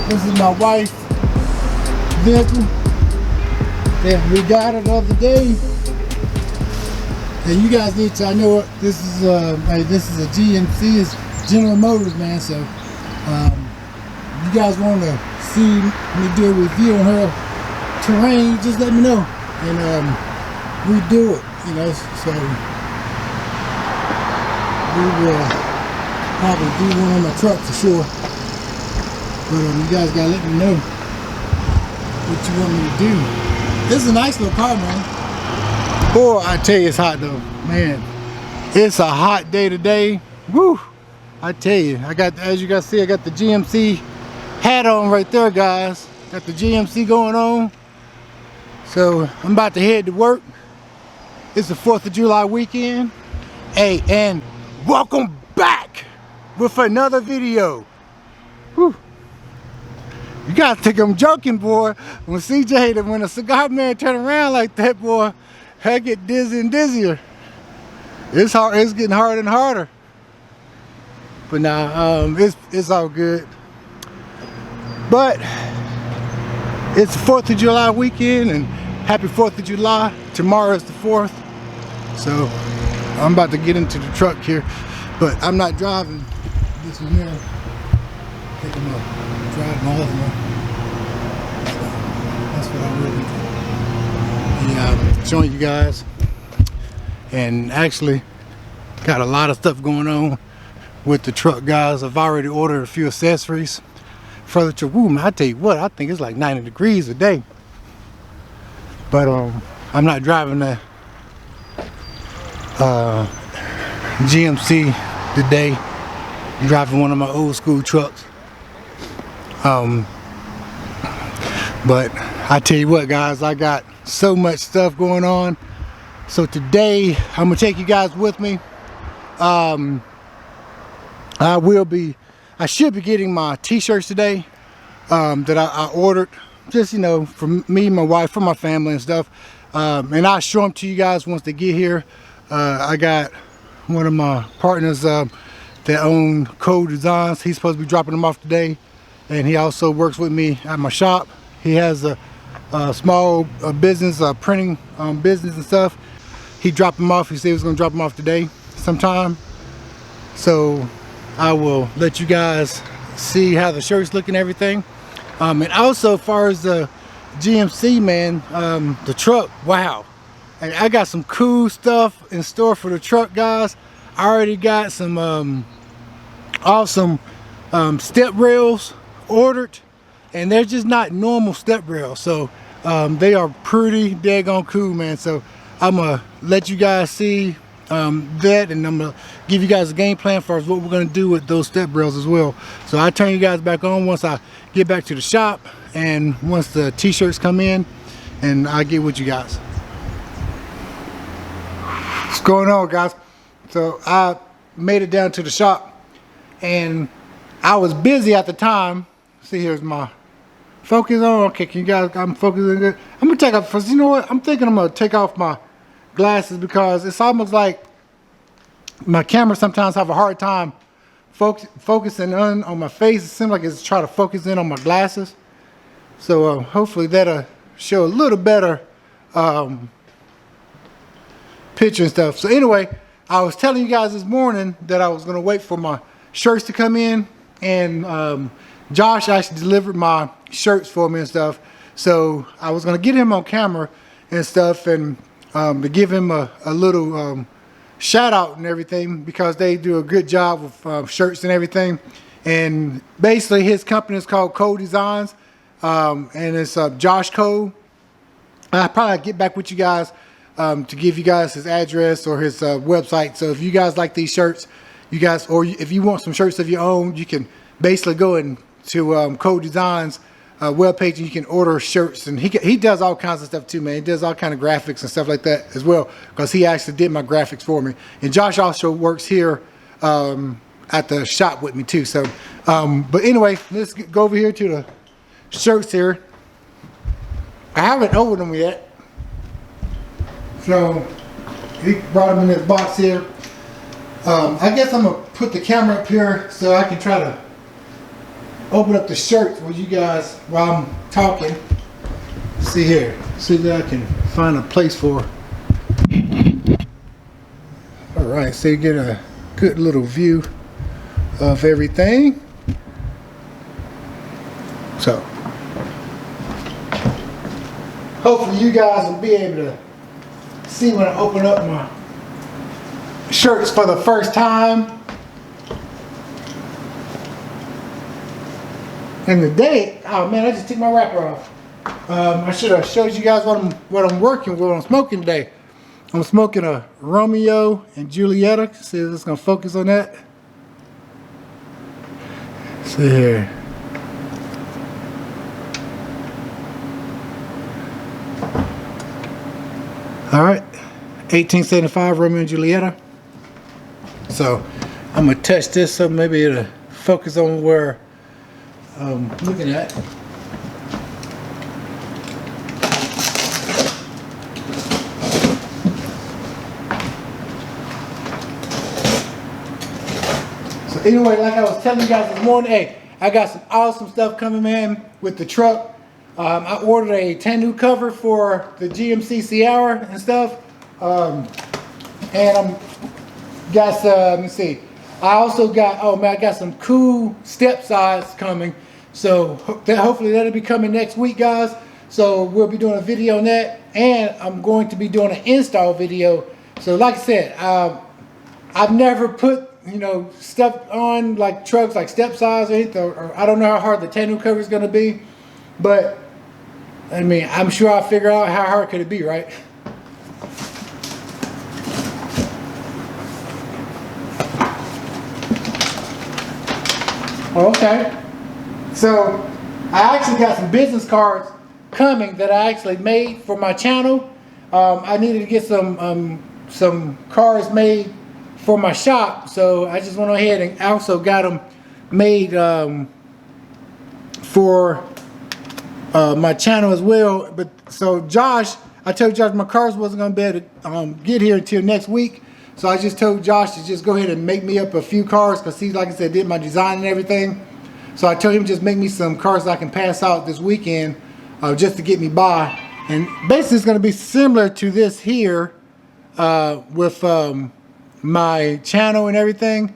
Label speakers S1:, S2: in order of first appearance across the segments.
S1: This is my wife's vehicle that we got it the other day. And you guys need to, I know this is a GMC, it's General Motors, man, so you guys want to see me do a review on her terrain, just let me know, and we do it, you know, so we will probably do one on my truck for sure, but you guys gotta let me know what you want me to do. This is a nice little car, man. Boy, I tell you, it's hot though, man. It's a hot day today. Woo! I tell you, I got, as you guys see, I got the GMC hat on right there, guys. Got the GMC going on. So I'm about to head to work. It's the 4th of July weekend. Hey, and welcome back with another video. Whew. You guys think I'm joking, boy. When a cigar man turn around like that, boy, I get dizzy and dizzier. It's hard. It's getting harder and harder. But now, it's all good. But it's the 4th of July weekend, and happy 4th of July. Tomorrow is the 4th. So I'm about to get into the truck here, but I'm not driving this one here. Picking up, driving my other one. So that's what I really do. Yeah, I'm showing you guys, and actually got a lot of stuff going on with the truck, guys. I've already ordered a few accessories for the truck. Woo, man, I tell you what, I think it's like 90 degrees a day, but I'm not driving the GMC today. I'm driving one of my old school trucks. But I tell you what, guys, I got so much stuff going on. So today I'm gonna take you guys with me. I should be getting my t-shirts today that I ordered, just, you know, for me, my wife, for my family and stuff, and I'll show them to you guys once they get here. I got one of my partners that own Code Designs. He's supposed to be dropping them off today, and he also works with me at my shop. He has a small business, printing business and stuff. He dropped them off. He said he was going to drop them off today sometime. So I will let you guys see how the shirts look and everything. And also, as far as the GMC, man, the truck, wow. And I got some cool stuff in store for the truck, guys. I already got some awesome step rails ordered, and they're just not normal step rails. So they are pretty daggone cool, man. So I'm gonna let you guys see that, and I'm gonna give you guys a game plan for what we're gonna do with those step rails as well. So I'll turn you guys back on once I get back to the shop, and once the t-shirts come in, and I'll get with you guys. What's going on, guys? So I made it down to the shop, and I was busy at the time. See, here's my focus on. Okay, can you guys, I'm focusing good. I'm gonna take off, you know what? I'm thinking I'm gonna take off my glasses, because it's almost like my camera sometimes have a hard time focusing on my face. It seems like it's trying to focus in on my glasses. So hopefully that'll show a little better picture and stuff. So anyway, I was telling you guys this morning that I was gonna wait for my shirts to come in, and Josh actually delivered my shirts for me and stuff. So I was gonna get him on camera and stuff, and to give him a little shout out and everything, because they do a good job with shirts and everything. And basically his company is called Code Designs, and it's Josh Code. I'll probably get back with you guys to give you guys his address or his website. So if you guys like these shirts, you guys, or if you want some shirts of your own, you can basically go into Code Designs webpage, and you can order shirts. And he does all kinds of stuff too, man. He does all kind of graphics and stuff like that as well, because he actually did my graphics for me. And Josh also works here at the shop with me too. So but anyway, let's go over here to the shirts here. I haven't opened them yet, so he brought them in this box here. I guess I'm gonna put the camera up here so I can try to open up the shirts with you guys while I'm talking. See here. See if I can find a place for. Alright, so you get a good little view of everything. So hopefully you guys will be able to see when I open up my shirts for the first time. And the day, oh man, I just took my wrapper off. I should have showed you guys what I'm working with, what I'm smoking today. I'm smoking a Romeo and Julieta. See if it's gonna focus on that. See here. All right, 1875 Romeo and Julieta. So I'm gonna touch this so maybe it'll focus on where I'm looking at. So anyway, like I was telling you guys this morning, hey, I got some awesome stuff coming, man, with the truck. I ordered a tonneau cover for the GMC Cigar and stuff. And I'm got some, let me see. I also got, oh man, I got some cool step sides coming. So hopefully that'll be coming next week, guys. So we'll be doing a video on that. And I'm going to be doing an install video. So like I said, I've never put, you know, stuff on like trucks, like step sides or anything. Or I don't know how hard the tonneau cover is going to be. But, I mean, I'm sure I'll figure out how hard could it be, right? Okay. So, I actually got some business cards coming that I actually made for my channel. I needed to get some cards made for my shop. So, I just went ahead and also got them made for my channel as well. But so Josh, I told Josh my cars wasn't going to be able to get here until next week. So I just told Josh to just go ahead and make me up a few cars because he, like I said, did my design and everything. So I told him just make me some cars I can pass out this weekend just to get me by. And basically it's going to be similar to this here with my channel and everything.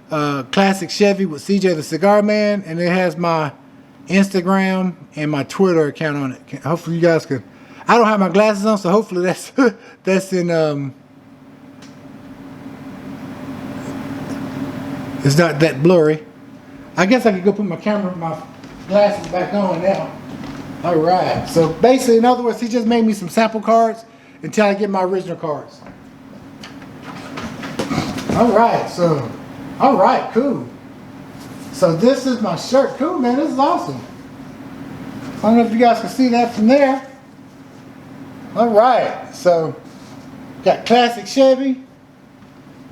S1: Classic Chevy with CJ the Cigar Man. And it has my Instagram and my Twitter account on it. Hopefully you guys can. I don't have my glasses on, so hopefully that's that's in it's not that blurry. I guess I could go put my glasses back on now. All right. So basically, in other words, he just made me some sample cards until I get my original cards. All right. So, all right, cool. So this is my shirt. Cool, man. This is awesome. I don't know if you guys can see that from there. All right. So got Classic Chevy.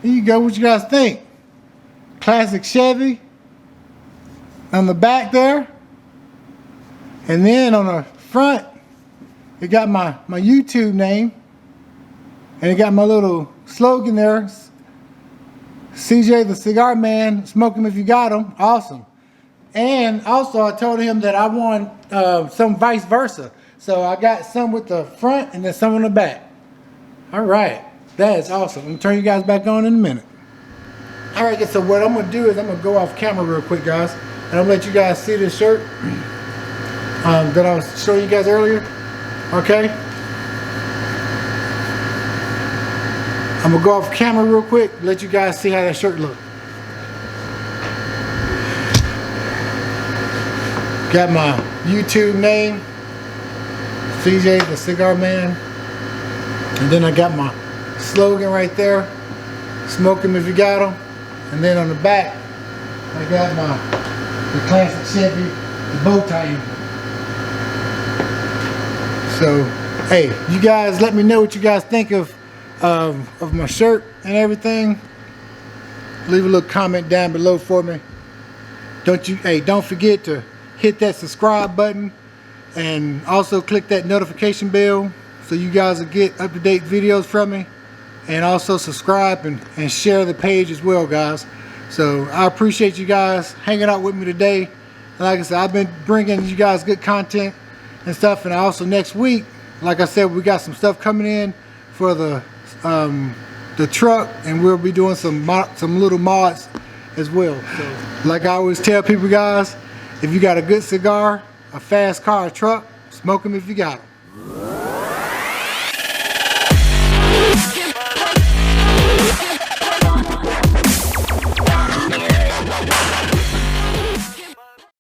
S1: Here you go. What you guys think? Classic Chevy on the back there. And then on the front, it got my YouTube name. And it got my little slogan there. CJ the Cigar Man, smoke 'em if you got 'em. Awesome. And also I told him that I want some vice versa. So I got some with the front and then some on the back. All right. That is awesome. I'm going to turn you guys back on in a minute. All right, so what I'm going to do is I'm going to go off camera real quick, guys. And I'm going to let you guys see this shirt that I was showing you guys earlier. Okay. I'm going to go off camera real quick, let you guys see how that shirt looks. Got my YouTube name, CJ the Cigar Man. And then I got my slogan right there, smoke 'em if you got 'em. And then on the back, I got the Classic Chevy, the bow tie. So, hey, you guys let me know what you guys think of my shirt and everything. Leave a little comment down below for me. Don't forget to hit that subscribe button and also click that notification bell so you guys will get up-to-date videos from me. And also subscribe and share the page as well, guys. So I appreciate you guys hanging out with me today. like I said, I've been bringing you guys good content and stuff. And also next week, like I said, we got some stuff coming in for the truck, and we'll be doing some little mods as well. So, like I always tell people, guys, if you got a good cigar, a fast car, a truck, smoke them if you got them.